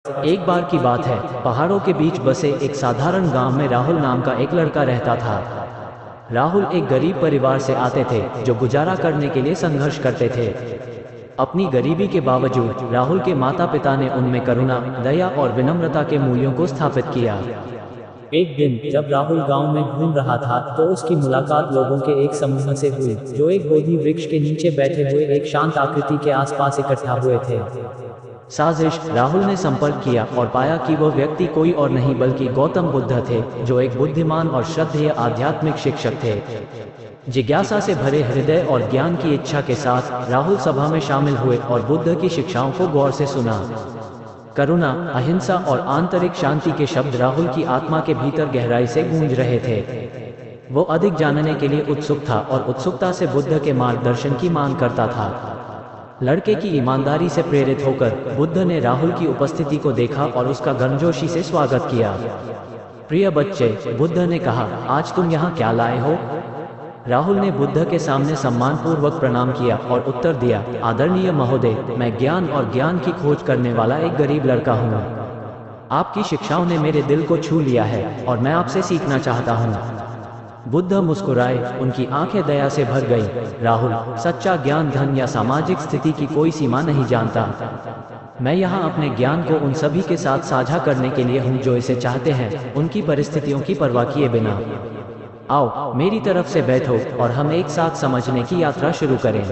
एक बार की बात है, पहाड़ों के बीच बसे एक साधारण गांव में राहुल नाम का एक लड़का रहता था। राहुल एक गरीब परिवार से आते थे, जो गुजारा करने के लिए संघर्ष करते थे। अपनी गरीबी के बावजूद राहुल के माता पिता ने उनमें करुणा, दया और विनम्रता के मूल्यों को स्थापित किया। एक दिन जब राहुल गांव में घूम रहा था, तो उसकी मुलाकात लोगों के एक समूह से हुई, जो एक बोधि वृक्ष के नीचे बैठे हुए एक शांत आकृति के आसपास इकट्ठा हुए थे। साजिश। राहुल ने संपर्क किया और पाया कि वह व्यक्ति कोई और नहीं बल्कि गौतम बुद्ध थे, जो एक बुद्धिमान और श्रद्धेय आध्यात्मिक शिक्षक थे। जिज्ञासा से भरे हृदय और ज्ञान की इच्छा के साथ राहुल सभा में शामिल हुए और बुद्ध की शिक्षाओं को गौर से सुना। करुणा, अहिंसा और आंतरिक शांति के शब्द राहुल की आत्मा के भीतर गहराई से गूंज रहे थे। वो अधिक जानने के लिए उत्सुक था और उत्सुकता से बुद्ध के मार्गदर्शन की मांग करता था। लड़के की ईमानदारी से प्रेरित होकर बुद्ध ने राहुल की उपस्थिति को देखा और उसका गर्मजोशी से स्वागत किया। प्रिय बच्चे, बुद्ध ने कहा, आज तुम यहाँ क्या लाए हो? राहुल ने बुद्ध के सामने सम्मानपूर्वक प्रणाम किया और उत्तर दिया, आदरणीय महोदय, मैं ज्ञान और ज्ञान की खोज करने वाला एक गरीब लड़का हूँ। आपकी शिक्षाओं ने मेरे दिल को छू लिया है और मैं आपसे सीखना चाहता हूँ। बुद्ध मुस्कुराए, उनकी आंखें दया से भर गई। राहुल, सच्चा ज्ञान धन या सामाजिक स्थिति की कोई सीमा नहीं जानता। मैं यहाँ अपने ज्ञान को उन सभी के साथ साझा करने के लिए हूँ जो इसे चाहते हैं, उनकी परिस्थितियों की परवाह किए बिना। आओ, मेरी तरफ से बैठो और हम एक साथ समझने की यात्रा शुरू करें।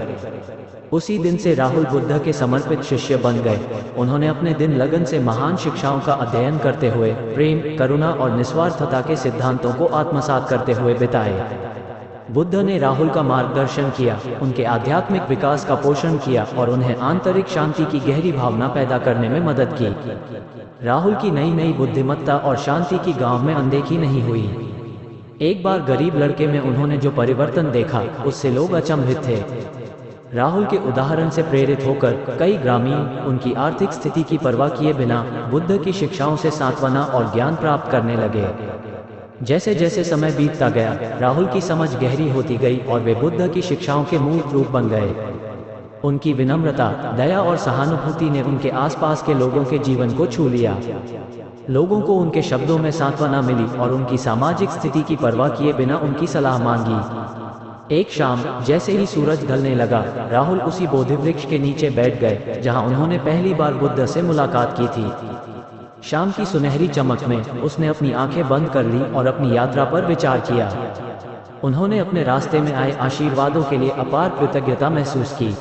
उसी दिन से राहुल बुद्ध के समर्पित शिष्य बन गए। उन्होंने अपने दिन लगन से महान शिक्षाओं का अध्ययन करते हुए प्रेम, करुणा और निस्वार्थता के सिद्धांतों को आत्मसात करते हुए बिताए। बुद्ध ने राहुल का मार्गदर्शन किया, उनके आध्यात्मिक विकास का पोषण किया और उन्हें आंतरिक शांति की गहरी भावना पैदा करने में मदद की। राहुल की नई नई बुद्धिमत्ता और शांति की गांव में अनदेखी नहीं हुई। एक बार गरीब लड़के में उन्होंने जो परिवर्तन देखा, उससे लोग अचंभित थे। राहुल के उदाहरण से प्रेरित होकर कई ग्रामीण उनकी आर्थिक स्थिति की परवाह किए बिना बुद्ध की शिक्षाओं से सांत्वना और ज्ञान प्राप्त करने लगे। जैसे जैसे समय बीतता गया, राहुल की समझ गहरी होती गई और वे बुद्ध की शिक्षाओं के मूल रूप बन गए। उनकी विनम्रता, दया और सहानुभूति ने उनके आसपास के लोगों के जीवन को छू लिया। लोगों को उनके शब्दों में सांत्वना मिली और उनकी सामाजिक स्थिति की परवाह किए बिना उनकी सलाह मांगी। एक शाम जैसे ही सूरज ढलने लगा, राहुल उसी बोधि वृक्ष के नीचे बैठ गए जहां उन्होंने पहली बार बुद्ध से मुलाकात की थी। शाम की सुनहरी चमक में उसने अपनी आंखें बंद कर ली और अपनी यात्रा पर विचार किया। उन्होंने अपने रास्ते में आए आशीर्वादों के लिए अपार कृतज्ञता महसूस की।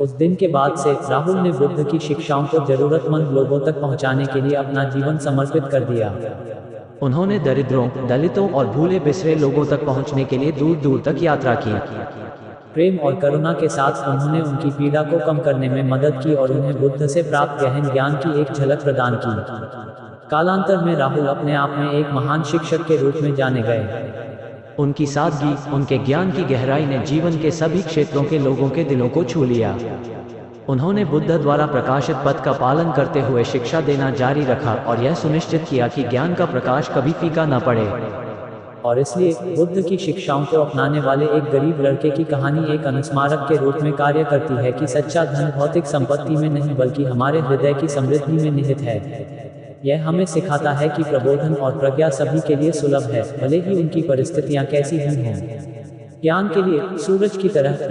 उस दिन के बाद से राहुल ने बुद्ध की शिक्षाओं को जरूरतमंद लोगों तक पहुंचाने के लिए अपना जीवन समर्पित कर दिया। उन्होंने दरिद्रों, दलितों और भूले बिसरे लोगों तक पहुंचने के लिए दूर दूर तक यात्रा की। प्रेम और करुणा के साथ उन्होंने उनकी पीड़ा को कम करने में मदद की और उन्हें बुद्ध से प्राप्त गहन ज्ञान की एक झलक प्रदान की। कालांतर में राहुल अपने आप में एक महान शिक्षक के रूप में जाने गए। उनकी सादगी, उनके ज्ञान की गहराई ने जीवन के सभी क्षेत्रों के लोगों के दिलों को छू लिया। उन्होंने बुद्ध द्वारा प्रकाशित पथ का पालन करते हुए शिक्षा देना जारी रखा और यह सुनिश्चित किया कि ज्ञान का प्रकाश कभी फीका न पड़े। और इसलिए बुद्ध की शिक्षाओं को अपनाने वाले एक गरीब लड़के की कहानी एक अनुस्मारक के रूप में कार्य करती है कि सच्चा धन भौतिक संपत्ति में नहीं बल्कि हमारे हृदय की समृद्धि में निहित है। यह हमें सिखाता है कि प्रबोधन और प्रज्ञा सभी के लिए सुलभ है, भले ही उनकी परिस्थितियां कैसी भी हों। ज्ञान के लिए सूरज की तरह